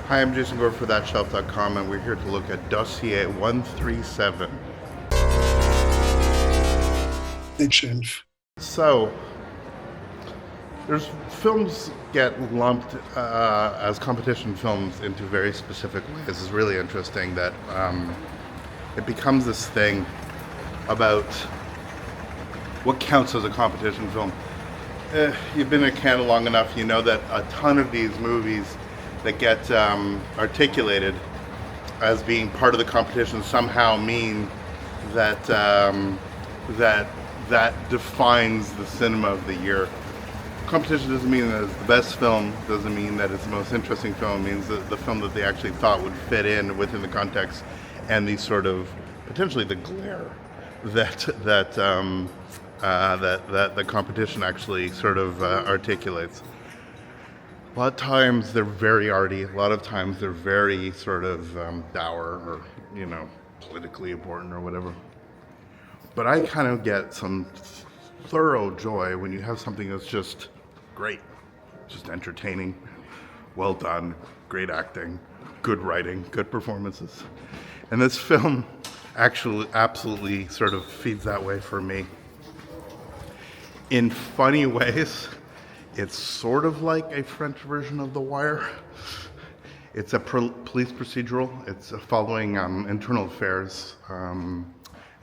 Hi, I'm Jason Gore for ThatShelf.com, and we're here to look at Dossier 137. Shelf. So, there's films get lumped as competition films into very specific ways. It's really interesting that it becomes this thing about what counts as a competition film. You've been in Canada long enough, you know that a ton of these movies that get articulated as being part of the competition somehow mean that that defines the cinema of the year. Competition doesn't mean that it's the best film, doesn't mean that it's the most interesting film. It means that the film that they actually thought would fit in within the context and the sort of potentially the glare that the competition actually sort of articulates. A lot of times they're very arty. A lot of times they're very sort of dour or politically important or whatever. But I kind of get some thorough joy when you have something that's just great, just entertaining, well done, great acting, good writing, good performances. And this film actually absolutely sort of feeds that way for me. In funny ways, it's sort of like a French version of The Wire. It's a police procedural. It's following internal affairs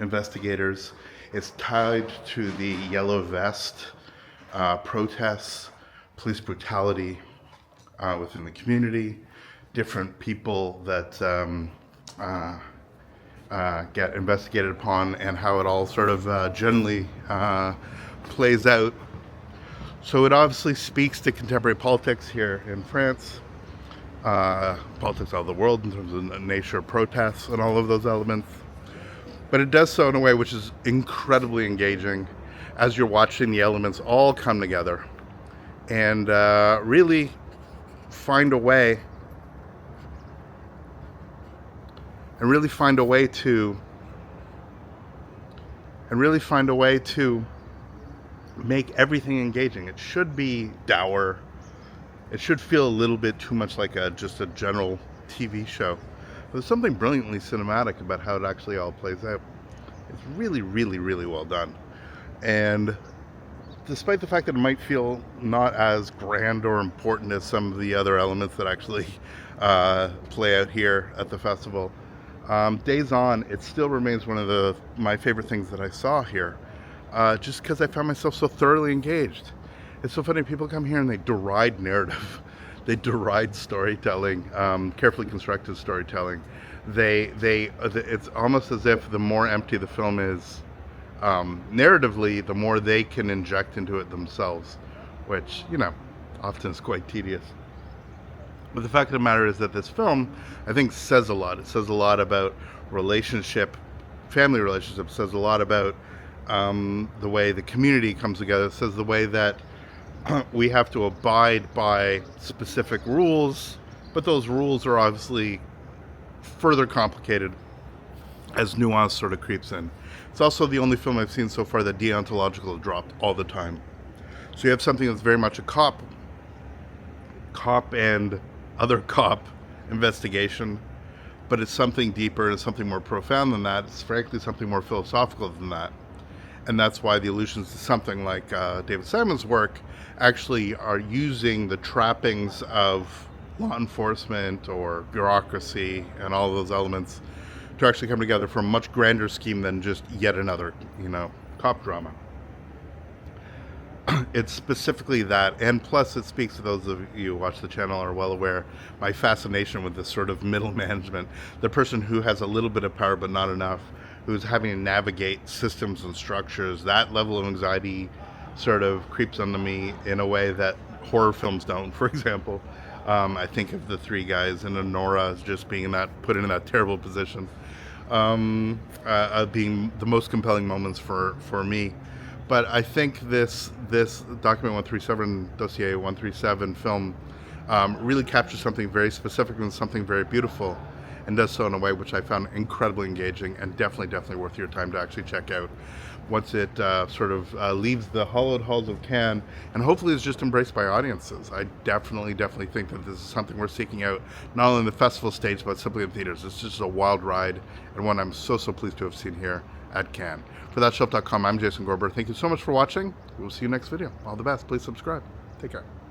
investigators. It's tied to the Yellow Vest protests, police brutality within the community, different people that get investigated upon, and how it all sort of generally plays out. So it obviously speaks to contemporary politics here in France, politics all over the world in terms of the nature of protests and all of those elements. But it does so in a way which is incredibly engaging as you're watching the elements all come together and really find a way to make everything engaging. It should be dour. It should feel a little bit too much like just a general TV show. There's something brilliantly cinematic about how it actually all plays out. It's really, really, really well done. And despite the fact that it might feel not as grand or important as some of the other elements that actually play out here at the festival, Days On, it still remains one of my favorite things that I saw here, just because I found myself so thoroughly engaged. It's so funny, people come here and they deride narrative. They deride storytelling, carefully constructed storytelling. It's almost as if the more empty the film is, narratively, the more they can inject into it themselves, which, often is quite tedious. But the fact of the matter is that this film, I think, says a lot. It says a lot about family relationships. It says a lot about the way the community comes together. It says the way that we have to abide by specific rules, but those rules are obviously further complicated as nuance sort of creeps in. It's also the only film I've seen so far that deontological is dropped all the time. So you have something that's very much a cop and other cop investigation, but it's something deeper and something more profound than that. It's frankly something more philosophical than that. And that's why the allusions to something like David Simon's work actually are using the trappings of law enforcement or bureaucracy and all those elements to actually come together for a much grander scheme than just yet another, cop drama. It's specifically that, and plus it speaks to those of you who watch the channel are well aware, my fascination with this sort of middle management, the person who has a little bit of power but not enough, who's having to navigate systems and structures. That level of anxiety sort of creeps onto me in a way that horror films don't. For example, I think of the three guys and Nora as just being put in that terrible position, being the most compelling moments for me. But I think this Document 137, Dossier 137 film really captures something very specific and something very beautiful. and does so in a way which I found incredibly engaging and definitely worth your time to actually check out once it leaves the hollowed halls of Cannes and hopefully is just embraced by audiences. I definitely think that this is something we're seeking out, not only in the festival stage, but simply in theaters. It's just a wild ride, and one I'm so pleased to have seen here at Cannes. For thatshelf.com, I'm Jason Gorber. Thank you so much for watching. We'll see you next video. All the best. Please subscribe. Take care.